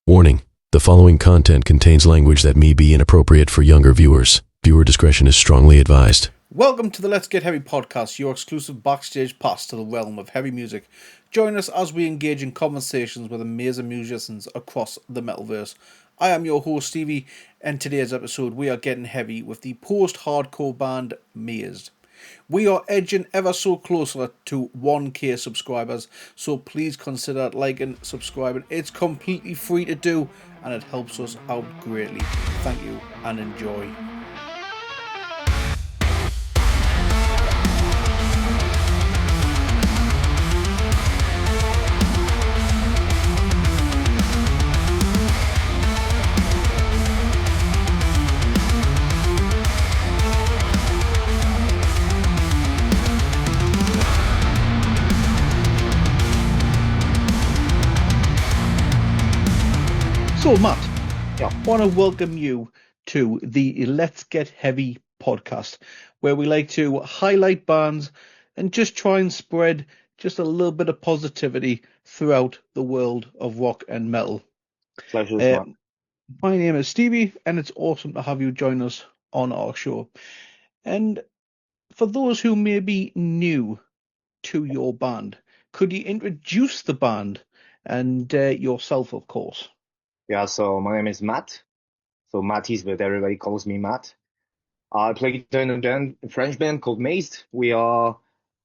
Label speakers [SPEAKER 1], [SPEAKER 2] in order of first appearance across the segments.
[SPEAKER 1] Warning: the following content contains language that may be inappropriate for younger viewers. Viewer discretion is strongly advised.
[SPEAKER 2] Welcome to the Let's Get Heavy podcast, your exclusive backstage pass to the realm of heavy music. Join us as we engage in conversations with amazing musicians across the metalverse. I am your host Stevie, and today's episode we are getting heavy with the post-hardcore band Mazed. We are edging ever so closer to 1k subscribers, so please consider liking, subscribing. It's completely free to do and it helps us out greatly. Thank you and enjoy. So, Matt, I want to welcome you to the Let's Get Heavy podcast, where we like to highlight bands and just try and spread just a little bit of positivity throughout the world of rock and metal.
[SPEAKER 3] Pleasure.
[SPEAKER 2] My name is Stevie, and it's awesome to have you join us on our show. And for those who may be new to your band, could you introduce the band and yourself, of course?
[SPEAKER 3] Yeah, so my name is Matt. So Matties, but everybody calls me Matt. I play guitar in a French band called Mazed. We are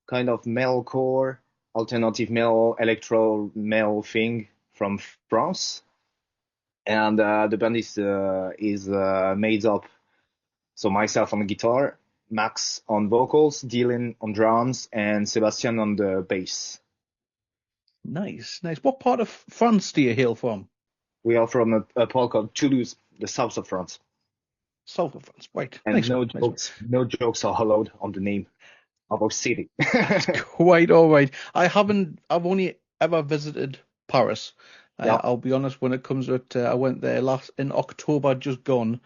[SPEAKER 3] kind of metalcore, alternative metal, electro metal thing from France. And the band is made up. So myself on the guitar, Max on vocals, Dylan on drums, and Sebastian on the bass.
[SPEAKER 2] Nice. What part of France do you hail from?
[SPEAKER 3] We are from a part called Toulouse, the south of France.
[SPEAKER 2] South of France, right.
[SPEAKER 3] And
[SPEAKER 2] nice.
[SPEAKER 3] No jokes are allowed on the name of our city.
[SPEAKER 2] Quite all right. I've only ever visited Paris.
[SPEAKER 3] Yeah.
[SPEAKER 2] I'll be honest, when it comes to it, I went there in October, just gone,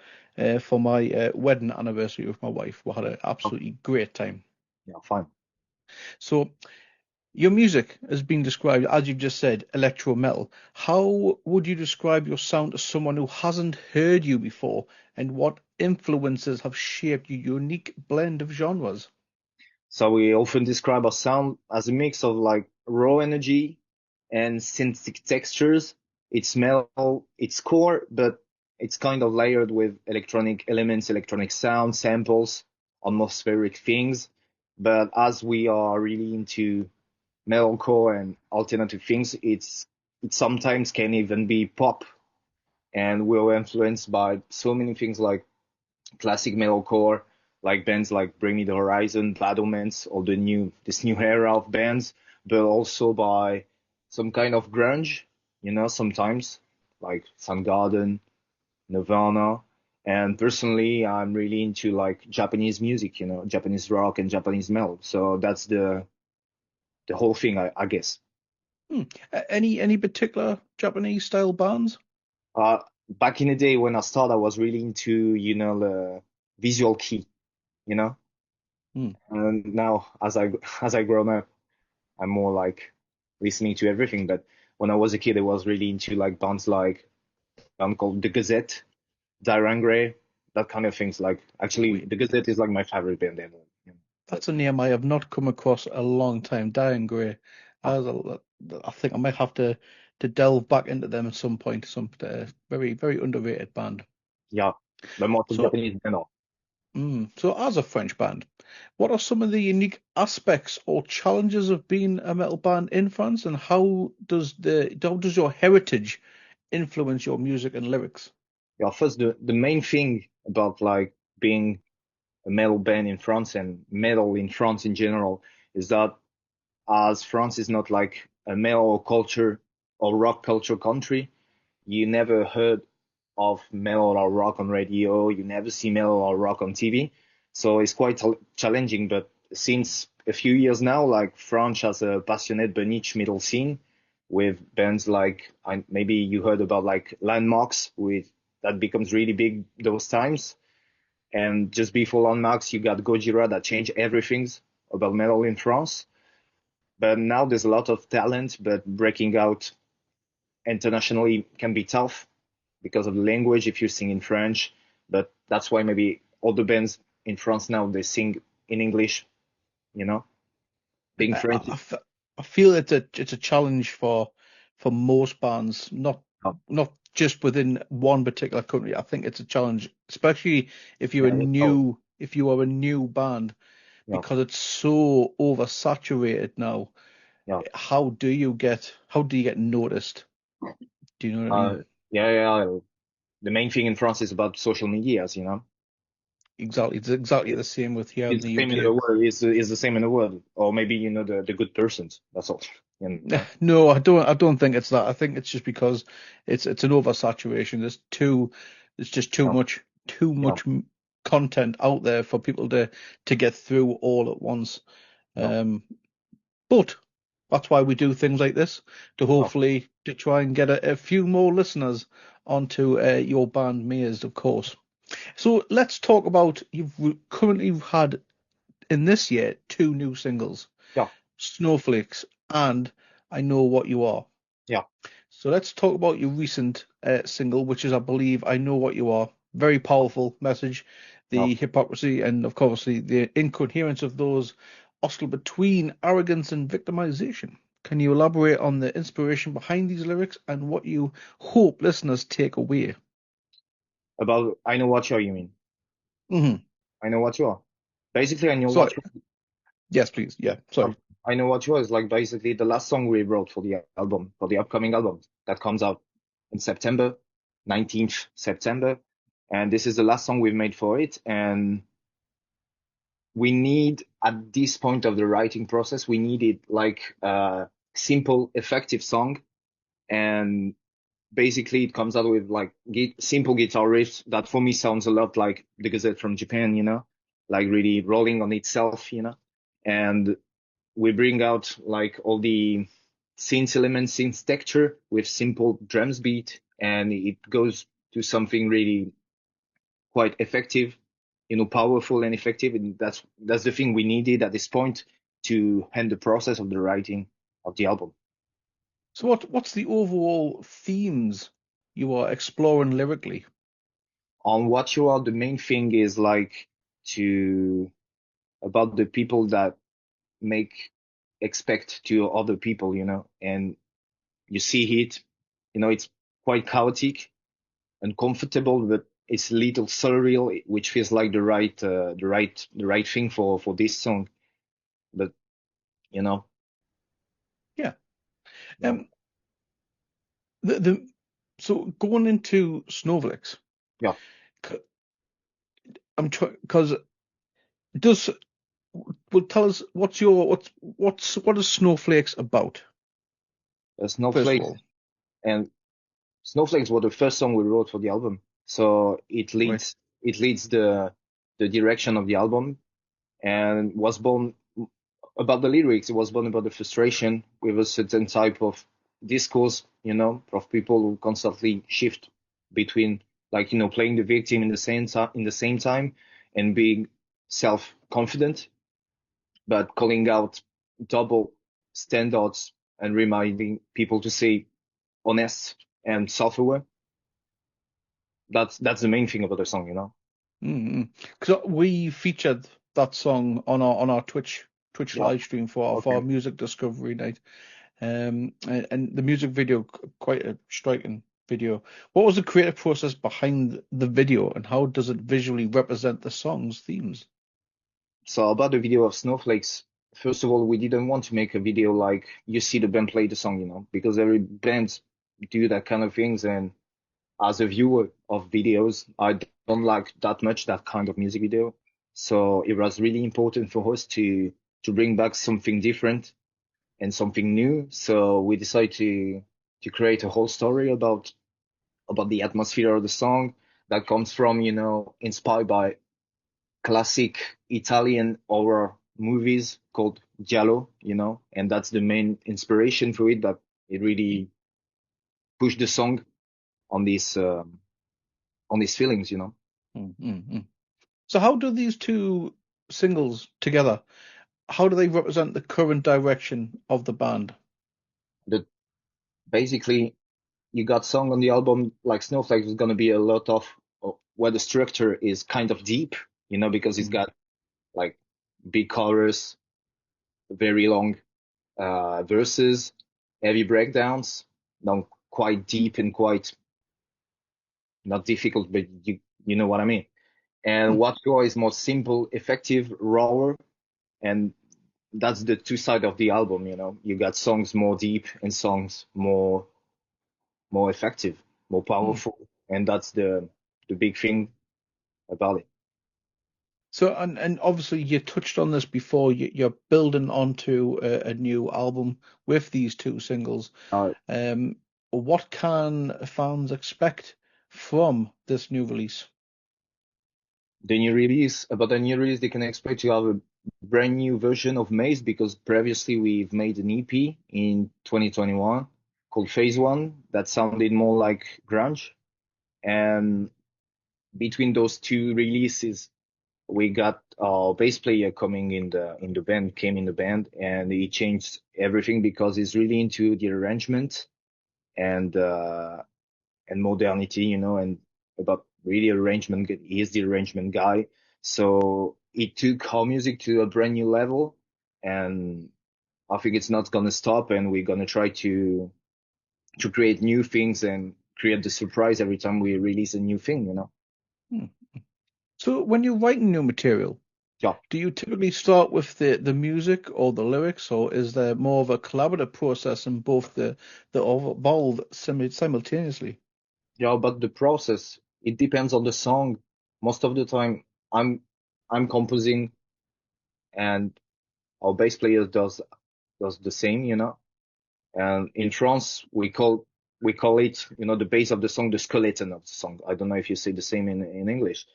[SPEAKER 2] for my wedding anniversary with my wife. We had an absolutely great time.
[SPEAKER 3] Yeah, fine.
[SPEAKER 2] So, your music has been described, as you've just said, electro metal. How would you describe your sound to someone who hasn't heard you before, and what influences have shaped your unique blend of genres?
[SPEAKER 3] So we often describe our sound as a mix of like raw energy and synthetic textures. It's metal, it's core, but it's kind of layered with electronic elements, electronic sound, samples, atmospheric things. But as we are really into metalcore and alternative things, it sometimes can even be pop, and we're influenced by so many things like classic metalcore, like bands like Bring Me the Horizon, Bad Omens, or this new era of bands, but also by some kind of grunge, sometimes like Soundgarden, Nirvana. And personally, I'm really into like Japanese music, Japanese rock and Japanese metal. So that's the whole thing, I guess.
[SPEAKER 2] Any particular Japanese style bands?
[SPEAKER 3] Back in the day when I started, I was really into, the visual kei, And now as I grown up, I'm more like listening to everything. But when I was a kid, I was really into like bands like band called The Gazette, Diran Grey, that kind of things. Like actually, The Gazette is like my favorite band ever.
[SPEAKER 2] That's a name I have not come across a long time. Diran Grey. I think I might have to delve back into them at some point. Some very, very underrated band.
[SPEAKER 3] Yeah, but most Japanese band.
[SPEAKER 2] So as a French band, what are some of the unique aspects or challenges of being a metal band in France, and how does your heritage influence your music and lyrics?
[SPEAKER 3] Yeah, first the main thing about like being a metal band in France and metal in France in general is that as France is not like a metal culture or rock culture country, you never heard of metal or rock on radio, you never see metal or rock on TV. So it's quite challenging. But since a few years now, like France has a passionate but niche metal scene with bands like, maybe you heard about like Landmarks, that becomes really big those times. And just before Landmarks, you got Gojira that changed everything about metal in France. But now there's a lot of talent, but breaking out internationally can be tough because of the language if you sing in French. But that's why maybe all the bands in France now they sing in English. You know, being
[SPEAKER 2] I,
[SPEAKER 3] French.
[SPEAKER 2] I, I f- I feel it's a challenge for most bands, not just within one particular country. I think it's a challenge, especially if you're
[SPEAKER 3] Yeah,
[SPEAKER 2] if you are a new band,
[SPEAKER 3] yeah,
[SPEAKER 2] because it's so oversaturated now.
[SPEAKER 3] yeah.
[SPEAKER 2] How do you get noticed? Do you know what I
[SPEAKER 3] Uh,
[SPEAKER 2] mean?
[SPEAKER 3] yeah. The main thing in France is about social medias.
[SPEAKER 2] Exactly. It's exactly the same with here in
[SPEAKER 3] It's the
[SPEAKER 2] the
[SPEAKER 3] same in the
[SPEAKER 2] UK.
[SPEAKER 3] world. It's the same in the world. Or maybe the good persons. That's all. You know?
[SPEAKER 2] No, I don't think it's that. I think it's just because it's an oversaturation. There's just
[SPEAKER 3] Yeah,
[SPEAKER 2] too
[SPEAKER 3] yeah,
[SPEAKER 2] much content out there for people to get through all at once.
[SPEAKER 3] yeah,
[SPEAKER 2] Um, but that's why we do things like this, to
[SPEAKER 3] yeah.
[SPEAKER 2] hopefully to try and get a few more listeners onto your band Maze, of course. So let's talk about you've currently had in this year two new singles,
[SPEAKER 3] Yeah.
[SPEAKER 2] Snowflakes and I Know What You Are.
[SPEAKER 3] Yeah.
[SPEAKER 2] So let's talk about your recent single, which is, I believe, I Know What You Are. Very powerful message.
[SPEAKER 3] Yeah.
[SPEAKER 2] The hypocrisy and, of course, the incoherence of those oscillate between arrogance and victimization. Can you elaborate on the inspiration behind these lyrics and what you hope listeners take away?
[SPEAKER 3] About I know what you mean.
[SPEAKER 2] Hmm.
[SPEAKER 3] I know what you are. Basically, I know what
[SPEAKER 2] Sorry.
[SPEAKER 3] you
[SPEAKER 2] Yes, please. Yeah.
[SPEAKER 3] are.
[SPEAKER 2] Sorry.
[SPEAKER 3] I know what you are is like basically the last song we wrote for the album, for the upcoming album that comes out in September, 19th September. And this is the last song we've made for it. And we need at this point of the writing process, we needed like a simple, effective song. And basically it comes out with like simple guitar riffs that for me sounds a lot like the Gazette from Japan, like really rolling on itself. And we bring out like all the synth elements, synth texture with simple drums beat, and it goes to something really quite effective, powerful and effective. And that's the thing we needed at this point to end the process of the writing of the album.
[SPEAKER 2] So what's the overall themes you are exploring lyrically?
[SPEAKER 3] On what you are, the main thing is like to about the people that make expect to other people, and you see it, it's quite chaotic, uncomfortable, but it's a little surreal, which feels like the right thing for this song. But you know,
[SPEAKER 2] Yeah.
[SPEAKER 3] yeah,
[SPEAKER 2] Um. The so going into Snowflakes,
[SPEAKER 3] yeah.
[SPEAKER 2] c- I'm trying because does well tell us what is Snowflakes about first of
[SPEAKER 3] Snowflakes
[SPEAKER 2] all,
[SPEAKER 3] and Snowflakes were the first song we wrote for the album, so it
[SPEAKER 2] right?
[SPEAKER 3] leads it leads the direction of the album, and was born about the lyrics. It was born about the frustration with a certain type of discourse, of people who constantly shift between, like, playing the victim in the same time and being self-confident, but calling out double standards and reminding people to stay honest and self-aware. That's the main thing about the song.
[SPEAKER 2] Mm-hmm. Because we featured that song on our Twitch
[SPEAKER 3] Yeah.
[SPEAKER 2] live stream for
[SPEAKER 3] Okay.
[SPEAKER 2] our music discovery night. And the music video quite a striking video. What was the creative process behind the video, and how does it visually represent the song's themes?
[SPEAKER 3] So about the video of Snowflakes, first of all, we didn't want to make a video like you see the band play the song, because every band do that kind of things. And as a viewer of videos, I don't like that much that kind of music video. So it was really important for us to bring back something different and something new. So we decided to create a whole story about the atmosphere of the song that comes from, inspired by classic Italian horror movies called Giallo, and that's the main inspiration for it. But it really pushed the song on these feelings.
[SPEAKER 2] Mm-hmm. So how do these two singles together, how do they represent the current direction of the band?
[SPEAKER 3] That basically you got song on the album like Snowflakes is gonna be a lot of where the structure is kind of deep, because it's
[SPEAKER 2] Mm.
[SPEAKER 3] got like big chorus, very long verses, heavy breakdowns, not quite deep and quite not difficult, but you know what I mean. And
[SPEAKER 2] Mm.
[SPEAKER 3] what Raw is more simple, effective, rawer, and that's the two sides of the album. You got songs more deep and songs more effective, more
[SPEAKER 2] Mm.
[SPEAKER 3] powerful, and that's the big thing about it.
[SPEAKER 2] So, and obviously you touched on this before. You're building onto a new album with these two singles.
[SPEAKER 3] Uh,
[SPEAKER 2] Um, what can fans expect from this new release?
[SPEAKER 3] about the new release, they can expect to have a brand new version of Maze because previously we've made an EP in 2021 called Phase One that sounded more like grunge. And between those two releases, we got our bass player coming in the band, came in the band, and he changed everything because he's really into the arrangement and modernity, and about really arrangement. He is the arrangement guy. So it took our music to a brand new level, and I think it's not gonna stop, and we're gonna try to create new things and create the surprise every time we release a new thing.
[SPEAKER 2] Hmm. So, when you're writing new material,
[SPEAKER 3] Yeah,
[SPEAKER 2] do you typically start with the music or the lyrics, or is there more of a collaborative process in both the evolve simultaneously?
[SPEAKER 3] yeah, but the process, it depends on the song. Most of the time, I'm I'm composing, and our bass player does the same. And in France, we call it, the base of the song, the skeleton of the song. I don't know if you say the same in English,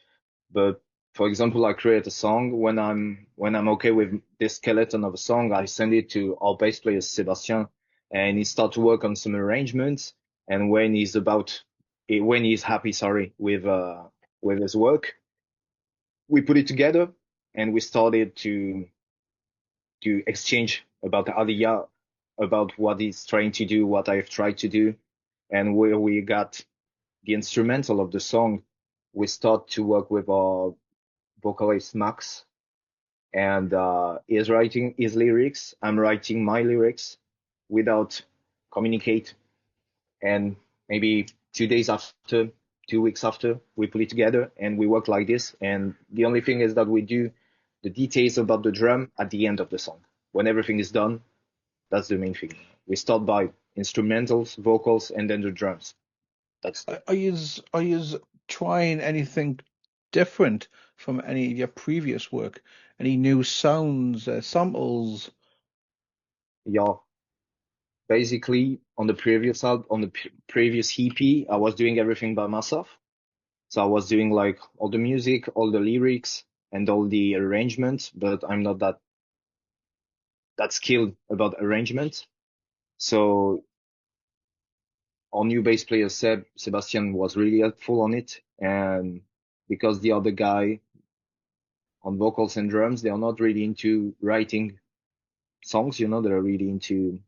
[SPEAKER 3] but for example, I create a song. When I'm okay with this skeleton of a song, I send it to our bass player Sébastien, and he start to work on some arrangements. And when he's happy, sorry, with his work, we put it together, and we started to exchange about the idea, about what he's trying to do, what I've tried to do, and where we got the instrumental of the song. We start to work with our vocalist Max, and he's writing his lyrics. I'm writing my lyrics without communicate, and maybe 2 days after, 2 weeks after, we put it together and we work like this. And the only thing is that we do the details about the drum at the end of the song. When everything is done, that's the main thing. We start by instrumentals, vocals, and then the drums. That's the
[SPEAKER 2] Are you trying anything different from any of your previous work? Any new sounds, samples?
[SPEAKER 3] Yeah. Basically, on the previous on the previous EP, I was doing everything by myself. So I was doing like all the music, all the lyrics, and all the arrangements, but I'm not that skilled about arrangement. So our new bass player Sebastian was really helpful on it, and because the other guy on vocals and drums, they are not really into writing songs, they're really into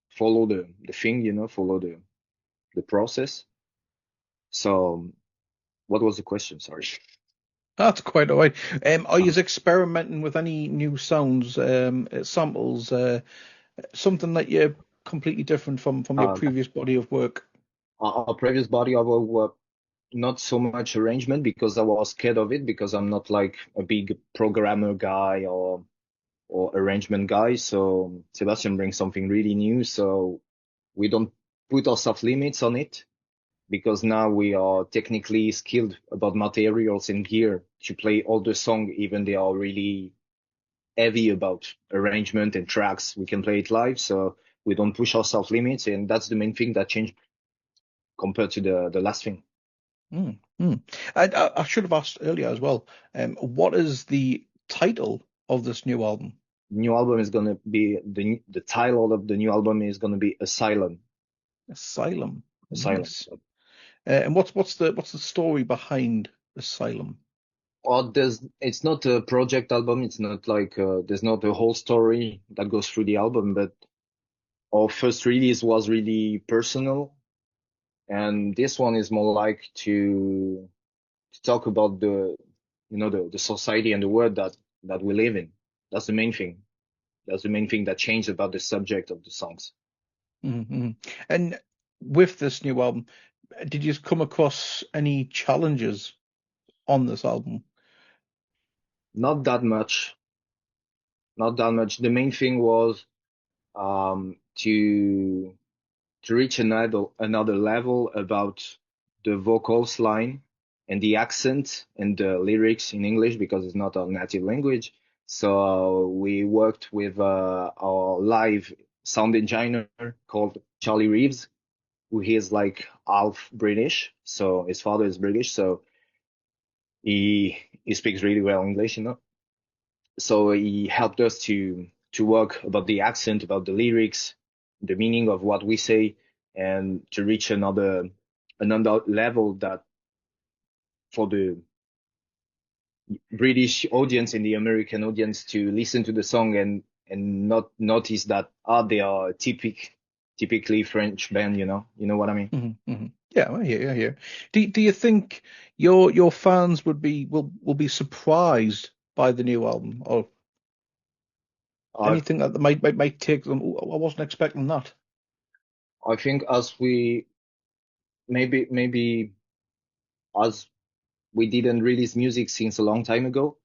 [SPEAKER 3] follow the thing, follow the process. So what was the question? Sorry.
[SPEAKER 2] That's quite all right. Are you experimenting with any new sounds, samples, something that you're completely different from your
[SPEAKER 3] Uh,
[SPEAKER 2] previous body of work?
[SPEAKER 3] our previous body of work, not so much arrangement because I was scared of it because I'm not like a big programmer guy or arrangement guy. So Sebastian brings something really new. So we don't put ourselves limits on it because now we are technically skilled about materials and gear to play all the song, even they are really heavy about arrangement and tracks. We can play it live, so we don't push ourselves limits, and that's the main thing that changed compared to the last thing.
[SPEAKER 2] Mm, mm. I should have asked earlier as well. What is the title of this new album?
[SPEAKER 3] New album is gonna be the title of the new album is gonna be Asylum.
[SPEAKER 2] Asylum.
[SPEAKER 3] Asylum.
[SPEAKER 2] Nice. And what's the story behind Asylum?
[SPEAKER 3] Or it's not a project album. It's not like there's not a whole story that goes through the album, but our first release was really personal. and this one is more like to talk about the society and the world that we live in. That's the main thing. That's the main thing that changed about the subject of the songs.
[SPEAKER 2] Hmm. And with this new album, did you come across any challenges on this album?
[SPEAKER 3] Not that much, not that much. The main thing was to reach another level about the vocals line and the accent and the lyrics in English because it's not our native language. So we worked with our live sound engineer called Charlie Reeves, who is like half British. So his father is British, so he speaks really well English, you know. So he helped us to work about the accent, about the lyrics, the meaning of what we say, and to reach another level that for the British audience and the American audience to listen to the song and not notice that they are typically French band, you know. You know what I mean?
[SPEAKER 2] Yeah, I hear, I hear. Do you think your fans will be surprised by the new album, or
[SPEAKER 3] I
[SPEAKER 2] anything that might take them? "Ooh, I wasn't expecting that."
[SPEAKER 3] I think as we maybe as we didn't release music since a long time ago,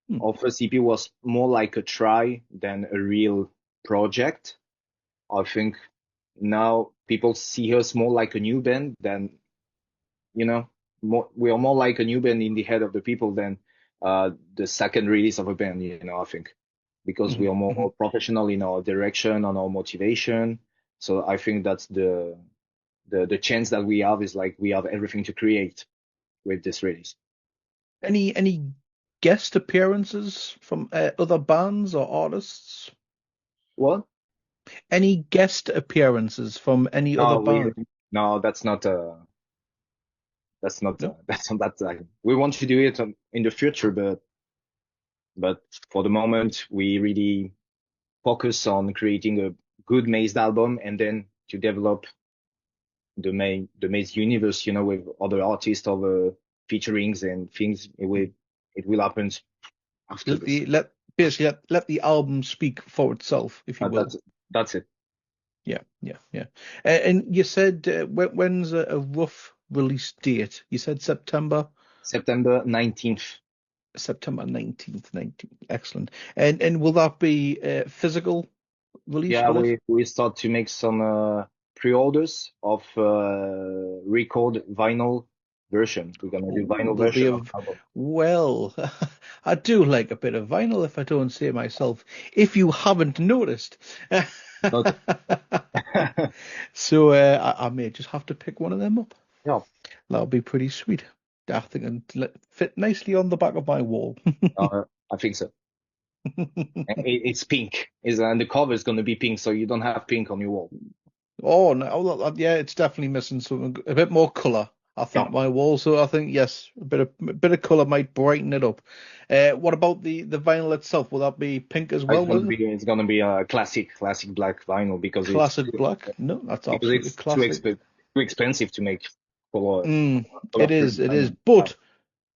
[SPEAKER 2] Hmm.
[SPEAKER 3] our first EP was more like a try than a real project. I think now people see us more like a new band than, you know, we are more like a new band in the head of the people than the second release of a band, you know, I think, because we
[SPEAKER 2] Hmm.
[SPEAKER 3] are
[SPEAKER 2] Hmm.
[SPEAKER 3] more professional in our direction, on our motivation. So I think that's the chance that we have is like we have everything to create with this release.
[SPEAKER 2] Any guest appearances from other bands or artists?
[SPEAKER 3] What?
[SPEAKER 2] Any guest appearances from any other
[SPEAKER 3] No,
[SPEAKER 2] band?
[SPEAKER 3] no,
[SPEAKER 2] No.
[SPEAKER 3] that's not that. We want to do it in the future, but for the moment, we really focus on creating a good Mazed album and then to develop the Mazed universe, you know, with other artists, other featurings and things. It will happen after
[SPEAKER 2] Let
[SPEAKER 3] this.
[SPEAKER 2] the let basically let the album speak for itself, if you
[SPEAKER 3] Uh,
[SPEAKER 2] will.
[SPEAKER 3] that's that's it.
[SPEAKER 2] Yeah, yeah, yeah. And you said when's a rough release date? You said
[SPEAKER 3] September 19th.
[SPEAKER 2] September 19th. Excellent. And will that be a physical release,
[SPEAKER 3] Yeah,
[SPEAKER 2] will it?
[SPEAKER 3] we start to make some pre-orders of record vinyl version. We're gonna do
[SPEAKER 2] Ooh,
[SPEAKER 3] vinyl
[SPEAKER 2] there'll be
[SPEAKER 3] version
[SPEAKER 2] a
[SPEAKER 3] of the album.
[SPEAKER 2] well, I do like a bit of vinyl if I don't say myself, if you haven't noticed.
[SPEAKER 3] Not,
[SPEAKER 2] So I may just have to pick one of them up.
[SPEAKER 3] yeah,
[SPEAKER 2] That'll be pretty sweet. I think it'll fit nicely on the back of my wall.
[SPEAKER 3] I think so. It's pink. And the cover is gonna be pink, so you don't have pink on your wall.
[SPEAKER 2] Oh no, yeah, it's definitely missing something, a bit more color. I think
[SPEAKER 3] Yeah,
[SPEAKER 2] my wall. So I think yes, a bit of color might brighten it up. What about the vinyl itself? Will that be pink as well? Will it?
[SPEAKER 3] it's gonna be a classic black vinyl
[SPEAKER 2] Classic black? No, that's absolutely
[SPEAKER 3] it's too
[SPEAKER 2] classic.
[SPEAKER 3] too expensive to make color
[SPEAKER 2] It
[SPEAKER 3] print
[SPEAKER 2] is, it is.
[SPEAKER 3] vinyl.
[SPEAKER 2] But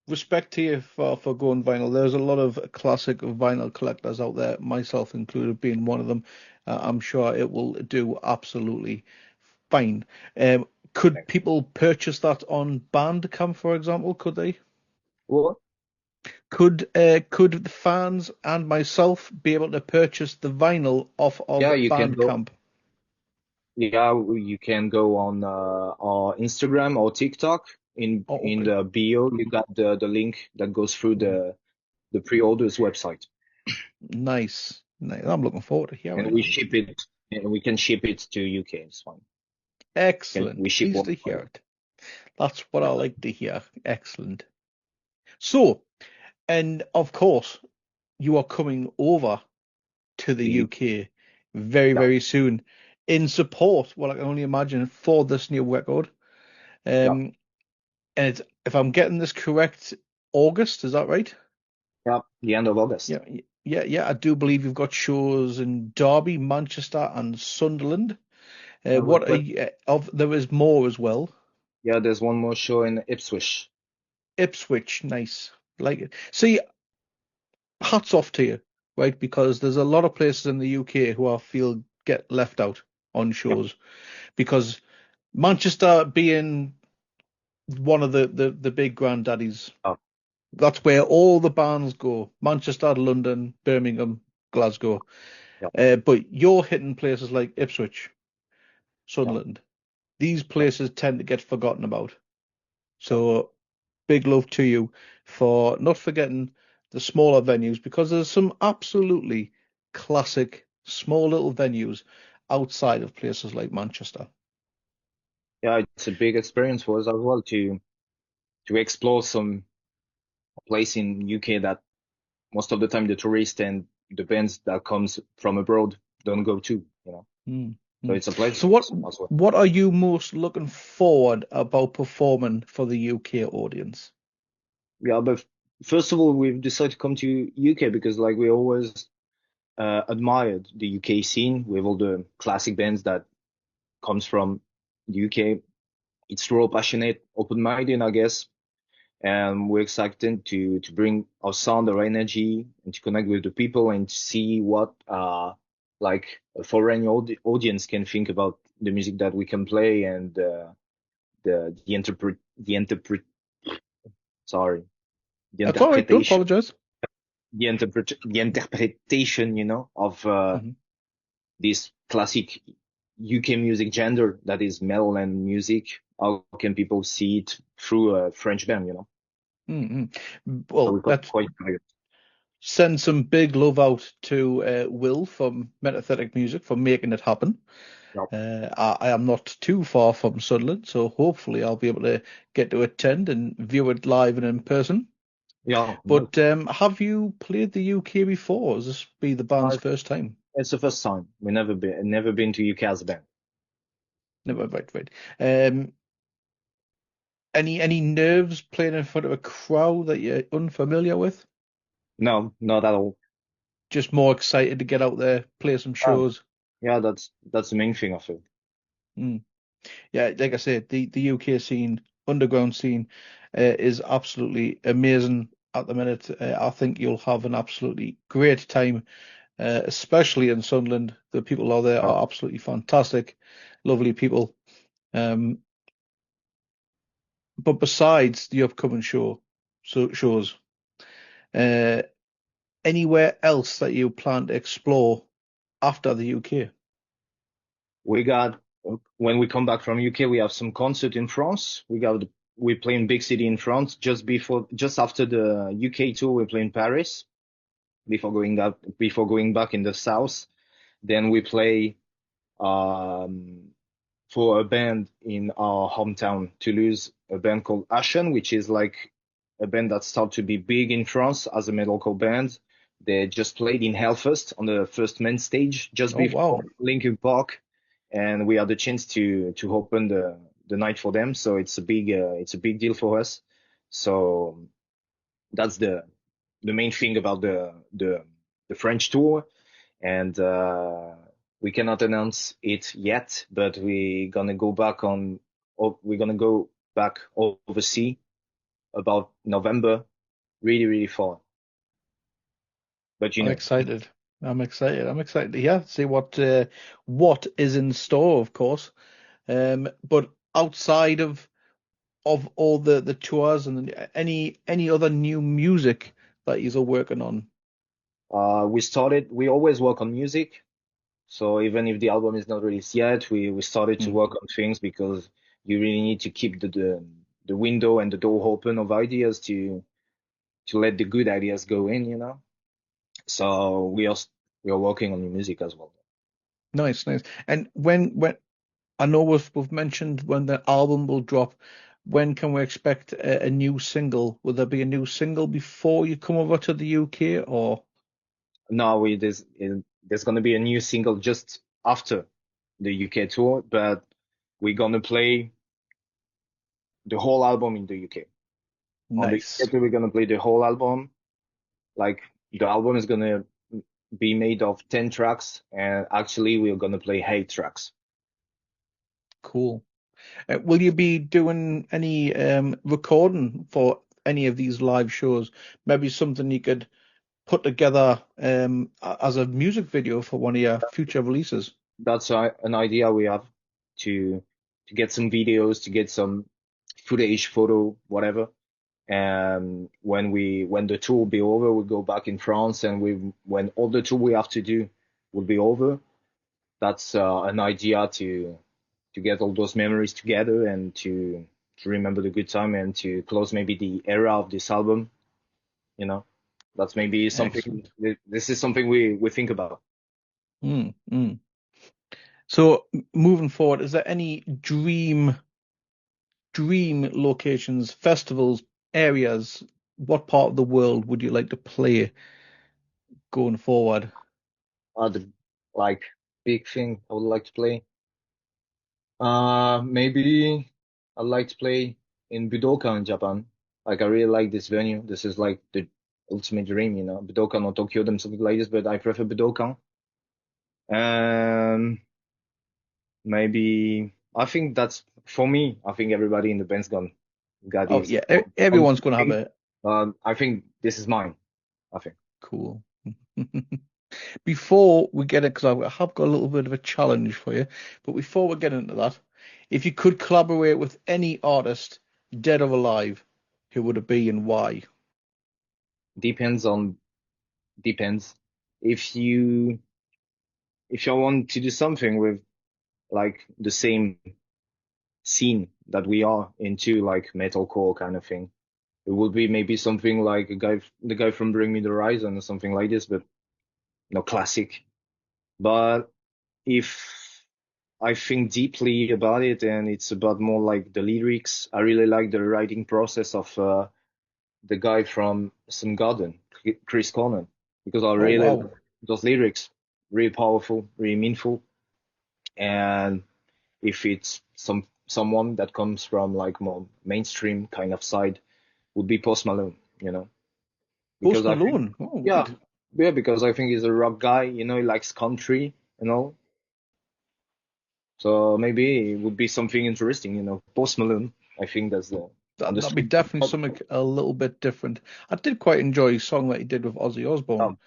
[SPEAKER 2] respect to you for going vinyl. There's a lot of classic vinyl collectors out there, myself included, being one of them. I'm sure it will do absolutely fine. Could people purchase that on Bandcamp, for example? Could they?
[SPEAKER 3] Well,
[SPEAKER 2] Could the fans and myself be able to purchase the vinyl off of
[SPEAKER 3] yeah, you can go.
[SPEAKER 2] Bandcamp?
[SPEAKER 3] Yeah, you can go on our Instagram or TikTok.
[SPEAKER 2] Oh,
[SPEAKER 3] In
[SPEAKER 2] okay.
[SPEAKER 3] the bio, you got the link that goes through the pre-orders website,
[SPEAKER 2] Nice. Nice. I'm looking forward to
[SPEAKER 3] and
[SPEAKER 2] hearing
[SPEAKER 3] we
[SPEAKER 2] it.
[SPEAKER 3] ship it, and we can ship it to UK. It's fine.
[SPEAKER 2] Excellent.
[SPEAKER 3] We ship
[SPEAKER 2] Pleased to hear
[SPEAKER 3] worldwide.
[SPEAKER 2] it. That's what I like to hear. Excellent. So, and of course, you are coming over to the
[SPEAKER 3] The
[SPEAKER 2] UK very,
[SPEAKER 3] Yeah,
[SPEAKER 2] very soon in support, well, I can only imagine, for this new record.
[SPEAKER 3] yeah,
[SPEAKER 2] Um, and it's, if I'm getting this correct, August, is that right?
[SPEAKER 3] yeah. The end of August.
[SPEAKER 2] Yeah, yeah. I do believe you've got shows in Derby, Manchester, and Sunderland.
[SPEAKER 3] Yeah,
[SPEAKER 2] What are you, of there is more as well.
[SPEAKER 3] Yeah, there's one more show in Ipswich.
[SPEAKER 2] Ipswich, nice. Like it. See, hats off to you, right? Because there's a lot of places in the UK who I feel get left out on
[SPEAKER 3] Yeah.
[SPEAKER 2] shows because Manchester being one of the big granddaddies,
[SPEAKER 3] Oh,
[SPEAKER 2] that's where all the bands go. Manchester, London, Birmingham, Glasgow.
[SPEAKER 3] yeah,
[SPEAKER 2] But you're hitting places like Ipswich,
[SPEAKER 3] yeah,
[SPEAKER 2] Sunderland. These
[SPEAKER 3] yeah,
[SPEAKER 2] places tend to get forgotten about.
[SPEAKER 3] yeah.
[SPEAKER 2] So big love to you for not forgetting the smaller venues because there's some absolutely classic small little venues outside of places like Manchester.
[SPEAKER 3] Yeah, it's a big experience for us as well to explore some place in UK that most of the time the tourists and the bands that comes from abroad don't go to, you know.
[SPEAKER 2] Mm,
[SPEAKER 3] So
[SPEAKER 2] mm.
[SPEAKER 3] it's a pleasure
[SPEAKER 2] So what
[SPEAKER 3] as well.
[SPEAKER 2] what are you most looking forward about performing for the UK audience?
[SPEAKER 3] Yeah, but first of all, we've decided to come to UK because like we always admired the UK scene with all the classic bands that comes from the UK. It's raw, passionate, open-minded, I guess, and we're excited to bring our sound, our energy, and to connect with the people and see what like a foreign audience can think about the music that we can play and the interpret sorry the
[SPEAKER 2] That's all right. Don't
[SPEAKER 3] interpretation
[SPEAKER 2] apologize.
[SPEAKER 3] the interpretation, you know, of
[SPEAKER 2] Mhm.
[SPEAKER 3] this classic UK music genre that is metal and music. How can people see it through a French band, you know?
[SPEAKER 2] Mm-mm.
[SPEAKER 3] So
[SPEAKER 2] Well,
[SPEAKER 3] we're
[SPEAKER 2] let's
[SPEAKER 3] quite excited.
[SPEAKER 2] send some big love out to Will from Metathetic Music for making it happen.
[SPEAKER 3] Yeah,
[SPEAKER 2] I am not too far from Sunderland, so hopefully I'll be able to get to attend and view it live and in person.
[SPEAKER 3] yeah, no,
[SPEAKER 2] But have you played the UK before? Or has this be the band's
[SPEAKER 3] uh,
[SPEAKER 2] first time?
[SPEAKER 3] it's the first time. We never been to UK as a band.
[SPEAKER 2] Never, right, right. Um, any nerves playing in front of a crowd that you're unfamiliar with?
[SPEAKER 3] No, not at all.
[SPEAKER 2] Just more excited to get out there, play some
[SPEAKER 3] Uh,
[SPEAKER 2] shows.
[SPEAKER 3] yeah, that's the main thing I feel.
[SPEAKER 2] Mm. Yeah, like I said, the UK scene, underground scene, is absolutely amazing at the minute. I think you'll have an absolutely great time, especially in Sunderland. The people out there
[SPEAKER 3] Yeah.
[SPEAKER 2] are absolutely fantastic, lovely people. Um, but besides the upcoming shows, uh, anywhere else that you plan to explore after the UK?
[SPEAKER 3] We got when we come back from UK, we have some concert in France. We play in big city in France just after the UK tour. We play in Paris before going back in the south. Then we play um, for a band in our hometown, Toulouse, a band called Ashen, which is like a band that started to be big in France as a metalcore band. They just played in Hellfest on the first main stage just
[SPEAKER 2] Oh
[SPEAKER 3] before
[SPEAKER 2] wow,
[SPEAKER 3] Linkin Park, and we had the chance to open the night for them. So it's a big deal for us. So that's the main thing about the French tour, and we cannot announce it yet, but we're gonna go back overseas about November, really, really far. But you
[SPEAKER 2] I'm
[SPEAKER 3] know,
[SPEAKER 2] excited. I'm excited. I'm excited to hear, see what is in store, of course. But outside of all the tours and any other new music that you're working on.
[SPEAKER 3] we always work on music. So even if the album is not released yet, we started to
[SPEAKER 2] Mm.
[SPEAKER 3] work on things because you really need to keep the window and the door open of ideas to let the good ideas go in, you know. So we are working on the music as well.
[SPEAKER 2] Nice, nice. And when I know we've mentioned when the album will drop, when can we expect a new single? Will there be a new single before you come over to the UK or?
[SPEAKER 3] Now there's gonna be a new single just after the UK tour, but we're gonna play the whole album in the UK. On the UK
[SPEAKER 2] Nice.
[SPEAKER 3] tour, we're gonna play the whole album. Like the album is gonna be made of 10 tracks, and actually we're gonna play 8 tracks.
[SPEAKER 2] Cool. Will you be doing any recording for any of these live shows? Maybe something you could put together as a music video for one of your future releases.
[SPEAKER 3] That's an idea we have to get some videos, to get some footage, photo, whatever. And when the tour will be over, we go back in France, and when all the tour we have to do will be over. That's an idea to get all those memories together and to remember the good time and to close maybe the era of this album. You know, that's maybe something.
[SPEAKER 2] Excellent.
[SPEAKER 3] This is something we think about.
[SPEAKER 2] Mm, mm. So moving forward, is there any dream locations, festivals, areas? What part of the world would you like to play going forward?
[SPEAKER 3] The like big thing I would like to play. Maybe I'd like to play in Budokan in Japan. Like I really like this venue. This is like the ultimate dream, you know. Budokan or Tokyo, them something like this, but I prefer Budokan. And maybe I think that's for me. I think everybody in the band's got
[SPEAKER 2] Oh
[SPEAKER 3] his
[SPEAKER 2] yeah,
[SPEAKER 3] own
[SPEAKER 2] everyone's going to have
[SPEAKER 3] thing.
[SPEAKER 2] a
[SPEAKER 3] I think this is mine. I think.
[SPEAKER 2] cool. Before we get it, because I have got a little bit of a challenge for you, but before we get into that, if you could collaborate with any artist, dead or alive, who would it be and why?
[SPEAKER 3] Depends on depends. If you want to do something with like the same scene that we are into, like metalcore kind of thing, it would be maybe something like the guy from Bring Me the Horizon or something like this, but no classic. But if I think deeply about it and it's about more like the lyrics, I really like the writing process of the guy from Garden, Chris Cornell, because I
[SPEAKER 2] Oh
[SPEAKER 3] really
[SPEAKER 2] wow.
[SPEAKER 3] like those lyrics, really powerful, really meaningful. And if it's someone that comes from like more mainstream kind of side, would be Post Malone, you know, because
[SPEAKER 2] Post
[SPEAKER 3] I think,
[SPEAKER 2] Malone. Oh,
[SPEAKER 3] yeah,
[SPEAKER 2] right.
[SPEAKER 3] yeah, because I think he's a rock guy, you know, he likes country, you know, so maybe it would be something interesting, you know, Post Malone. I think that's the
[SPEAKER 2] That'd be
[SPEAKER 3] sweet
[SPEAKER 2] definitely
[SPEAKER 3] spot.
[SPEAKER 2] something a little bit different. I did quite enjoy a song that he did with Ozzy Osbourne.
[SPEAKER 3] Um,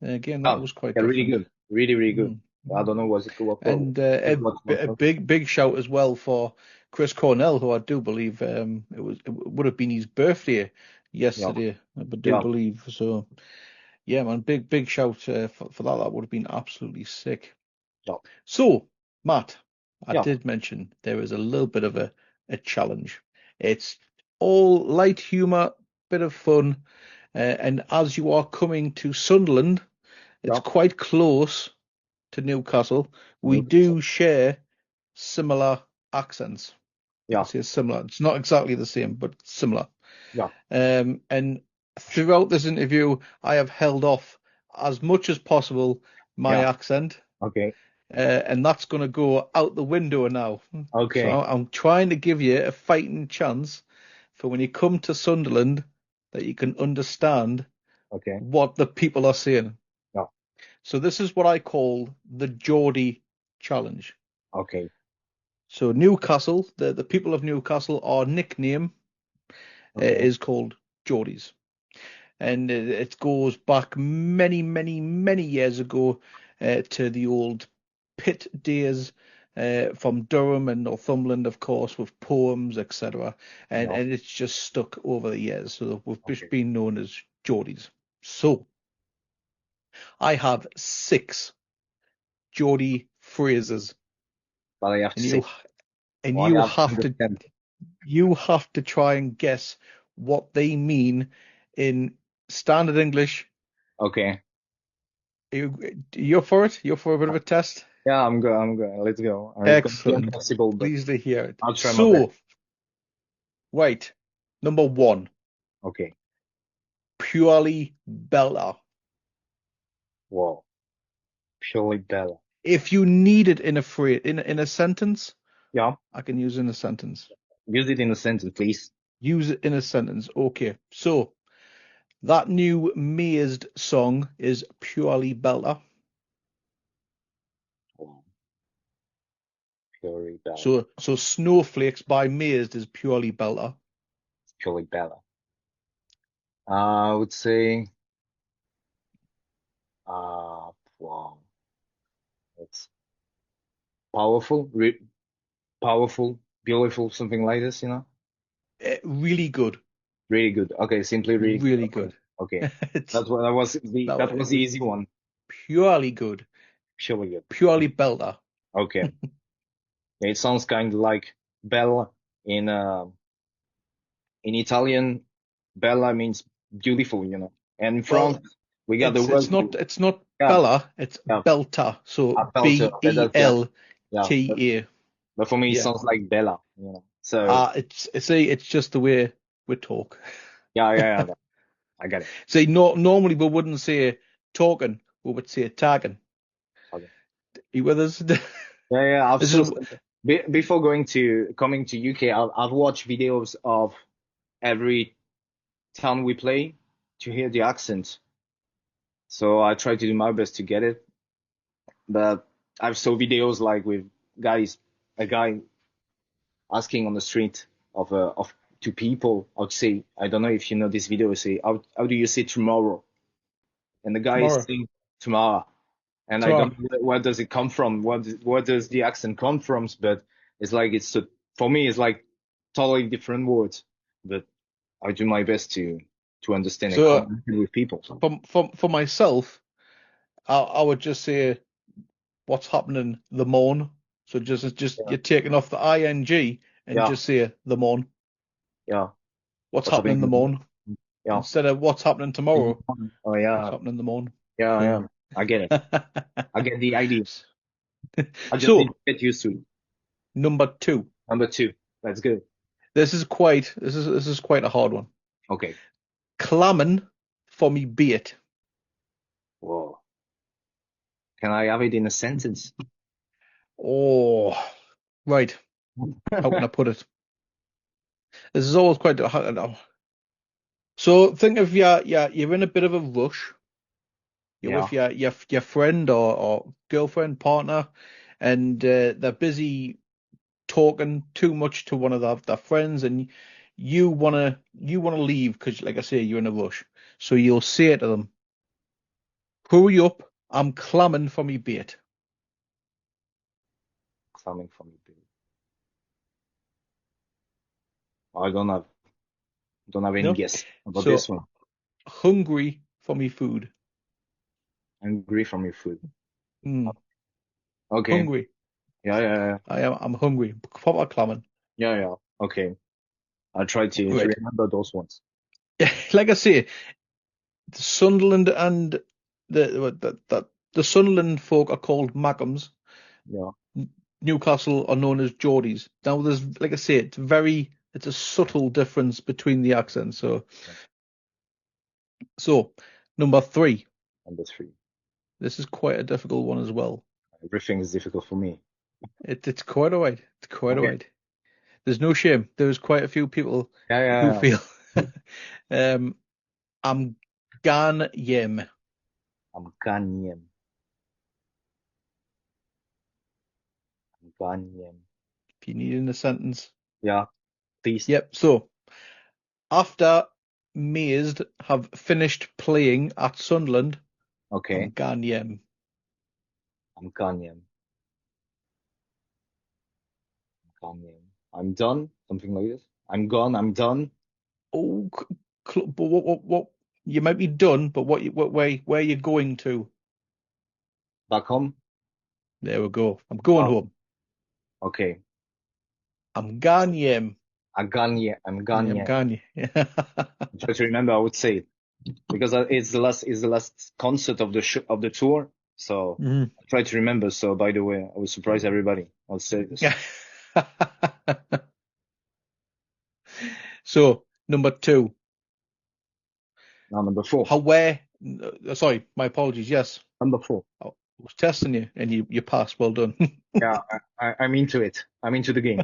[SPEAKER 2] Again, that
[SPEAKER 3] um,
[SPEAKER 2] was quite
[SPEAKER 3] yeah, really
[SPEAKER 2] different.
[SPEAKER 3] good, really, really good.
[SPEAKER 2] Mm.
[SPEAKER 3] I don't know was it
[SPEAKER 2] And a
[SPEAKER 3] what
[SPEAKER 2] big shout as well for Chris Cornell, who I do believe it would have been his birthday
[SPEAKER 3] yeah,
[SPEAKER 2] yesterday, I do
[SPEAKER 3] yeah,
[SPEAKER 2] believe. So yeah, man, big shout for that. That would have been absolutely sick.
[SPEAKER 3] yeah,
[SPEAKER 2] So Matt, I
[SPEAKER 3] yeah,
[SPEAKER 2] did mention there is a little bit of a challenge. It's all light humor, bit of fun, and as you are coming to Sunderland, it's
[SPEAKER 3] yeah.
[SPEAKER 2] quite close to Newcastle. We
[SPEAKER 3] Newcastle.
[SPEAKER 2] do share similar accents. I
[SPEAKER 3] Yeah,
[SPEAKER 2] say similar. It's not exactly the same, but similar.
[SPEAKER 3] yeah,
[SPEAKER 2] And throughout this interview, I have held off as much as possible my
[SPEAKER 3] yeah.
[SPEAKER 2] accent,
[SPEAKER 3] Okay,
[SPEAKER 2] and that's going to go out the window now. So
[SPEAKER 3] okay,
[SPEAKER 2] I'm trying to give you a fighting chance for when you come to Sunderland that you can understand
[SPEAKER 3] okay,
[SPEAKER 2] what the people are saying.
[SPEAKER 3] yeah,
[SPEAKER 2] So this is what I call the Geordie challenge.
[SPEAKER 3] okay,
[SPEAKER 2] So Newcastle, the people of Newcastle, our nickname
[SPEAKER 3] okay,
[SPEAKER 2] is called Geordies, and it goes back many years ago to the old pit days from Durham and Northumberland, of course, with poems, etc. And
[SPEAKER 3] yeah,
[SPEAKER 2] and it's just stuck over the years, so we've just
[SPEAKER 3] okay.
[SPEAKER 2] been known as Geordies. So I have six Geordie phrases,
[SPEAKER 3] But I have to
[SPEAKER 2] and
[SPEAKER 3] say,
[SPEAKER 2] and
[SPEAKER 3] or I
[SPEAKER 2] you
[SPEAKER 3] have to
[SPEAKER 2] have to
[SPEAKER 3] understand.
[SPEAKER 2] you have to try and guess what they mean in standard English.
[SPEAKER 3] Okay,
[SPEAKER 2] You're for it? You're for a bit of a test?
[SPEAKER 3] yeah, I'm good. I'm good. Let's go. It's gonna be
[SPEAKER 2] Excellent.
[SPEAKER 3] impossible, but
[SPEAKER 2] Pleased to hear it.
[SPEAKER 3] I'll try my best.
[SPEAKER 2] So, right, number one,
[SPEAKER 3] Okay.
[SPEAKER 2] purely Bella.
[SPEAKER 3] Wow. Purely Bella.
[SPEAKER 2] If you need it in a phrase, in a sentence,
[SPEAKER 3] Yeah.
[SPEAKER 2] I can use it in a sentence.
[SPEAKER 3] Use it in a sentence, please.
[SPEAKER 2] Use it in a sentence. Okay. So, that new Mazed song is purely Bella.
[SPEAKER 3] Wow. Purely Bella.
[SPEAKER 2] So Snowflakes by Mazed is purely belter.
[SPEAKER 3] Purely Bella. I would say, wow, it's powerful, powerful, beautiful, something like this, you know?
[SPEAKER 2] Really good.
[SPEAKER 3] Really good. Okay, simply really good.
[SPEAKER 2] Really
[SPEAKER 3] Okay,
[SPEAKER 2] good.
[SPEAKER 3] okay.
[SPEAKER 2] It's
[SPEAKER 3] That
[SPEAKER 2] it
[SPEAKER 3] was the
[SPEAKER 2] was
[SPEAKER 3] easy one.
[SPEAKER 2] purely good.
[SPEAKER 3] Purely good.
[SPEAKER 2] Purely belter.
[SPEAKER 3] Okay. It sounds kind of like Bella in in Italian. Bella means beautiful, you know. And in France,
[SPEAKER 2] Well,
[SPEAKER 3] we got the
[SPEAKER 2] it's
[SPEAKER 3] word
[SPEAKER 2] not
[SPEAKER 3] yeah,
[SPEAKER 2] Bella, it's
[SPEAKER 3] yeah,
[SPEAKER 2] belter. So
[SPEAKER 3] belter. Okay, that's yeah, yeah.
[SPEAKER 2] Belta.
[SPEAKER 3] But for me, it
[SPEAKER 2] Yeah.
[SPEAKER 3] sounds like Bella, you know. So
[SPEAKER 2] It's just the way we talk.
[SPEAKER 3] yeah, yeah, yeah. I get it.
[SPEAKER 2] See, no, normally we wouldn't say talking, we would say tagging.
[SPEAKER 3] Okay.
[SPEAKER 2] You with us?
[SPEAKER 3] Yeah, yeah. I've
[SPEAKER 2] This
[SPEAKER 3] seen
[SPEAKER 2] is
[SPEAKER 3] some, before coming to UK. I've watched videos of every town we play to hear the accent. So I try to do my best to get it. But I've saw videos like with a guy asking on the street of to people. I would say, I don't know if you know this video. Say, how do you say tomorrow? And the guy is
[SPEAKER 2] tomorrow.
[SPEAKER 3] saying tomorrow, and I
[SPEAKER 2] Tomorrow.
[SPEAKER 3] don't know where does it come from? Where does the accent come from? But it's like for me, it's like totally different words. But I do my best to understand and
[SPEAKER 2] So
[SPEAKER 3] communicate with people.
[SPEAKER 2] for myself, I would just say what's happening the morn. So just
[SPEAKER 3] Yeah,
[SPEAKER 2] you're taking off the ing and
[SPEAKER 3] yeah,
[SPEAKER 2] just say the morn.
[SPEAKER 3] yeah.
[SPEAKER 2] What's
[SPEAKER 3] What's
[SPEAKER 2] happening the
[SPEAKER 3] happening?
[SPEAKER 2] morn
[SPEAKER 3] Yeah.
[SPEAKER 2] instead of what's happening tomorrow.
[SPEAKER 3] Oh
[SPEAKER 2] What's
[SPEAKER 3] yeah,
[SPEAKER 2] happening the morn.
[SPEAKER 3] yeah,
[SPEAKER 2] So
[SPEAKER 3] yeah. I get it. I get the idea. I just need to
[SPEAKER 2] so
[SPEAKER 3] get used to it.
[SPEAKER 2] number two.
[SPEAKER 3] Number two. That's good.
[SPEAKER 2] This is quite a hard one.
[SPEAKER 3] Okay.
[SPEAKER 2] Clamming for me beat.
[SPEAKER 3] Whoa. Can I have it in a sentence?
[SPEAKER 2] Oh, right. How can I put it? This is always quite hard. So think of you're in a bit of a rush. You're
[SPEAKER 3] Yeah.
[SPEAKER 2] with your friend or girlfriend, partner, and they're busy talking too much to one of their friends, and you wanna leave because, like I say, you're in a rush. So you'll say to them, "Hurry up! I'm clamming for me bait."
[SPEAKER 3] Coming from you. I don't have any
[SPEAKER 2] No,
[SPEAKER 3] guess about this
[SPEAKER 2] so
[SPEAKER 3] one.
[SPEAKER 2] hungry for me food.
[SPEAKER 3] Angry from your food.
[SPEAKER 2] Mm,
[SPEAKER 3] Okay.
[SPEAKER 2] hungry.
[SPEAKER 3] Yeah, yeah, yeah.
[SPEAKER 2] I'm hungry. Proper clamming.
[SPEAKER 3] Yeah, yeah. Okay. I'll try to
[SPEAKER 2] Right.
[SPEAKER 3] remember those ones.
[SPEAKER 2] Like I say, the Sunderland and the Sunderland folk are called Mackems.
[SPEAKER 3] Yeah.
[SPEAKER 2] Newcastle are known as Geordies. Now, there's, like I say, it's a subtle difference between the accents. So number three,
[SPEAKER 3] Number three.
[SPEAKER 2] this is quite a difficult one as well.
[SPEAKER 3] Everything is difficult for me.
[SPEAKER 2] It's quite alright. It's quite
[SPEAKER 3] Okay.
[SPEAKER 2] alright. There's no shame. There's quite a few people
[SPEAKER 3] Yeah, yeah,
[SPEAKER 2] who
[SPEAKER 3] yeah.
[SPEAKER 2] feel, um, I'm gan yem.
[SPEAKER 3] I'm Ghanaian. I'm Ghanaian.
[SPEAKER 2] If you need in a sentence.
[SPEAKER 3] Yeah, please.
[SPEAKER 2] Yep. So after Mazed have finished playing at Sunderland, I'm
[SPEAKER 3] Okay.
[SPEAKER 2] gan yem.
[SPEAKER 3] I'm Ghanaian. Ghanaian. I'm done. Something like this. I'm gone. I'm done.
[SPEAKER 2] Oh, but what? You might be done, but what where you going to?
[SPEAKER 3] Back home.
[SPEAKER 2] There we go. I'm going
[SPEAKER 3] Oh,
[SPEAKER 2] home.
[SPEAKER 3] okay.
[SPEAKER 2] I'm gone, yem.
[SPEAKER 3] I'm Ghanaian. I'm
[SPEAKER 2] Yeah, I'm
[SPEAKER 3] Ghanaian.
[SPEAKER 2] gone.
[SPEAKER 3] Try to remember. I would say it because it's the last concert of the tour. So
[SPEAKER 2] Mhm.
[SPEAKER 3] I try to remember. So by the way, I will surprise everybody. I'll say this.
[SPEAKER 2] So number two,
[SPEAKER 3] Now number four.
[SPEAKER 2] how where? Sorry, my apologies. Yes,
[SPEAKER 3] Number four.
[SPEAKER 2] I was testing you, and you passed. Well done.
[SPEAKER 3] Yeah, I'm into it. I'm into the game.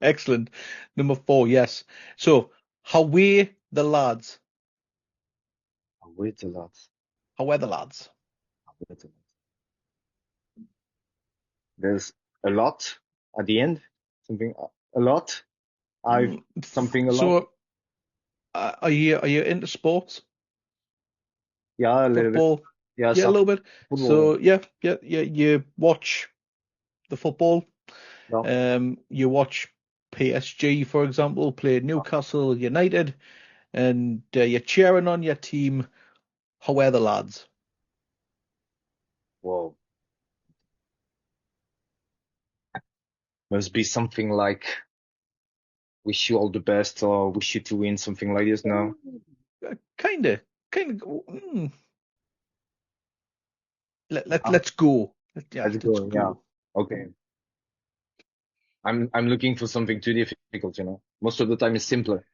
[SPEAKER 2] Excellent. Number four, yes. So how we the lads?
[SPEAKER 3] I wait a lot.
[SPEAKER 2] How were the lads?
[SPEAKER 3] I wait a lot. There's a lot. at the end, something a lot. I've something a lot.
[SPEAKER 2] So, are you into sports?
[SPEAKER 3] Yeah, a little bit.
[SPEAKER 2] Football?
[SPEAKER 3] Yeah,
[SPEAKER 2] Yeah, a
[SPEAKER 3] soccer,
[SPEAKER 2] little bit.
[SPEAKER 3] football.
[SPEAKER 2] So, yeah, you watch the football.
[SPEAKER 3] Yeah.
[SPEAKER 2] You watch PSG, for example, play Newcastle United, and you're cheering on your team. How are the lads?
[SPEAKER 3] Whoa. Must be something like wish you all the best or wish you to win, something like this. No.
[SPEAKER 2] Kind of. Let's go. Yeah,
[SPEAKER 3] Let's
[SPEAKER 2] let's
[SPEAKER 3] go. Yeah.
[SPEAKER 2] go.
[SPEAKER 3] Okay. I'm looking for something too difficult, you know. Most of the time it's simpler.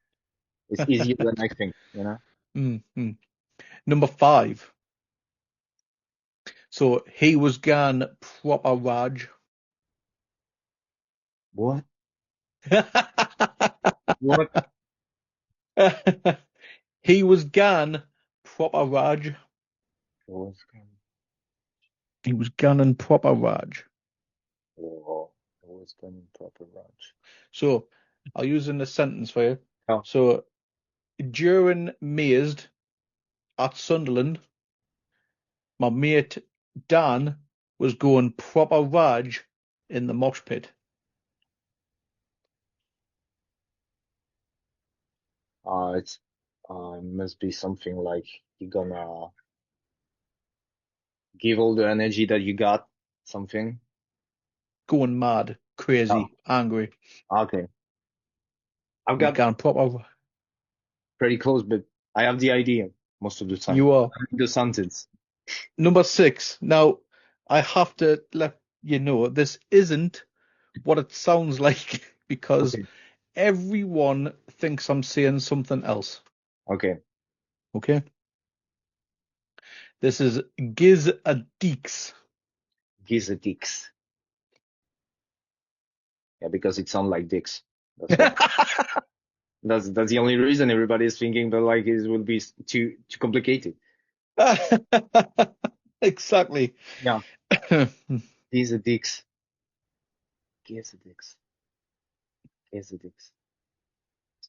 [SPEAKER 3] It's easier than I think, you know.
[SPEAKER 2] Mm. Number 5. So he was gone proper Raj.
[SPEAKER 3] What? What?
[SPEAKER 2] He was gone proper Raj.
[SPEAKER 3] What's
[SPEAKER 2] He was gone and proper Raj.
[SPEAKER 3] Whoa. What's going proper ranch?
[SPEAKER 2] So I'll use in a sentence for you.
[SPEAKER 3] Oh,
[SPEAKER 2] So during Mazed at Sunderland, my mate Dan was going proper Raj in the mosh pit.
[SPEAKER 3] it's must be something like you're gonna give all the energy that you got, something.
[SPEAKER 2] Going mad,
[SPEAKER 3] Oh,
[SPEAKER 2] crazy, angry.
[SPEAKER 3] okay. I've
[SPEAKER 2] He was
[SPEAKER 3] got
[SPEAKER 2] gone proper.
[SPEAKER 3] pretty close, but I have the idea most of the time.
[SPEAKER 2] You are.
[SPEAKER 3] The sentence.
[SPEAKER 2] Number 6. Now, I have to let you know this isn't what it sounds like because
[SPEAKER 3] Okay.
[SPEAKER 2] everyone thinks I'm saying something else.
[SPEAKER 3] Okay.
[SPEAKER 2] Okay? This is Giz a Deeks.
[SPEAKER 3] Gives a dicks. Yeah, because it sounds like dicks. That's why. That's the only reason everybody is thinking that like it will be too complicated.
[SPEAKER 2] Exactly.
[SPEAKER 3] Yeah. Gives a dicks. Gives a dicks. Gives a dicks.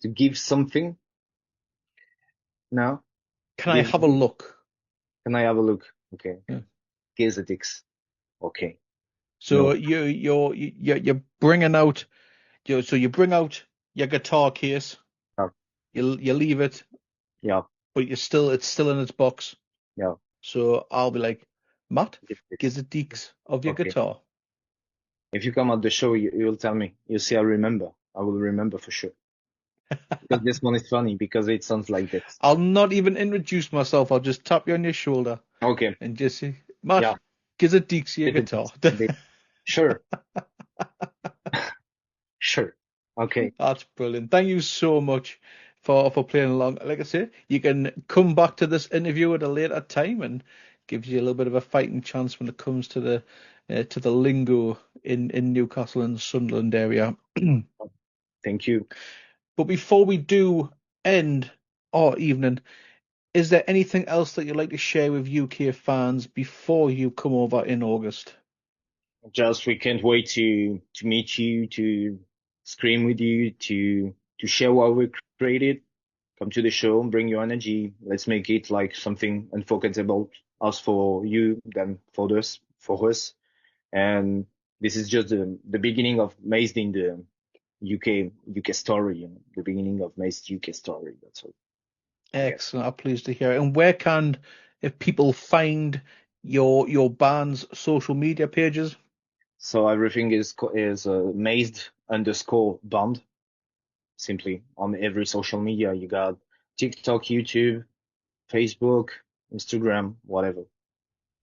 [SPEAKER 3] To give something. No.
[SPEAKER 2] Can I
[SPEAKER 3] Gives a
[SPEAKER 2] have a
[SPEAKER 3] dicks.
[SPEAKER 2] look?
[SPEAKER 3] Can I have a look? Okay.
[SPEAKER 2] Yeah.
[SPEAKER 3] Gives a dicks. Okay.
[SPEAKER 2] So
[SPEAKER 3] No.
[SPEAKER 2] you're bringing out so you bring out your guitar case,
[SPEAKER 3] Yeah.
[SPEAKER 2] you leave it,
[SPEAKER 3] Yeah.
[SPEAKER 2] but it's still in its box.
[SPEAKER 3] Yeah.
[SPEAKER 2] So I'll be like, Matt,
[SPEAKER 3] Gives a dicks.
[SPEAKER 2] give the deeks of your
[SPEAKER 3] Okay.
[SPEAKER 2] guitar.
[SPEAKER 3] If you come at the show, you'll tell me. You'll see. I remember. I will remember for sure. Because this one is funny because it sounds like this.
[SPEAKER 2] I'll not even introduce myself. I'll just tap you on your shoulder
[SPEAKER 3] Okay.
[SPEAKER 2] and just say, Matt,
[SPEAKER 3] Yeah.
[SPEAKER 2] give the deeks your
[SPEAKER 3] Gives a
[SPEAKER 2] guitar.
[SPEAKER 3] dicks. Sure. Sure. Okay.
[SPEAKER 2] That's brilliant. Thank you so much for playing along. Like I said, you can come back to this interview at a later time and gives you a little bit of a fighting chance when it comes to the lingo in Newcastle and Sunderland area.
[SPEAKER 3] Thank you.
[SPEAKER 2] But before we do end our evening, is there anything else that you'd like to share with UK fans before you come over in August?
[SPEAKER 3] Just we can't wait to meet you, to scream with you, to share what we created. Come to the show, bring your energy. Let's make it like something unforgettable, us for you, then for us. And this is just the beginning of Mazed in the UK story, you know, the beginning of Mazed UK story. That's all. Yeah.
[SPEAKER 2] Excellent. I'm pleased to hear it. And where can if people find your band's social media pages?
[SPEAKER 3] So everything is Mazed_band. Simply on every social media. You got TikTok, YouTube, Facebook, Instagram, whatever,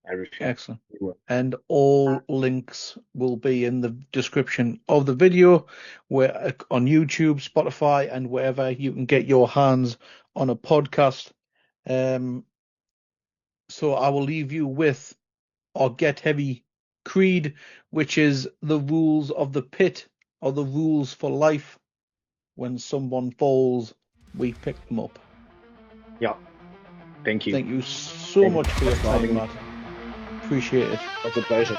[SPEAKER 3] everything.
[SPEAKER 2] Excellent. And all links will be in the description of the video, where on YouTube, Spotify, and wherever you can get your hands on a podcast. So I will leave you with our Get Heavy creed, which is the rules of the pit or the rules for life. When someone falls, we pick them up.
[SPEAKER 3] Yeah. Thank you.
[SPEAKER 2] Thank you so
[SPEAKER 3] Thank
[SPEAKER 2] much
[SPEAKER 3] you
[SPEAKER 2] for your
[SPEAKER 3] for having
[SPEAKER 2] time,
[SPEAKER 3] me.
[SPEAKER 2] Matt. Appreciate it.
[SPEAKER 3] It's a pleasure.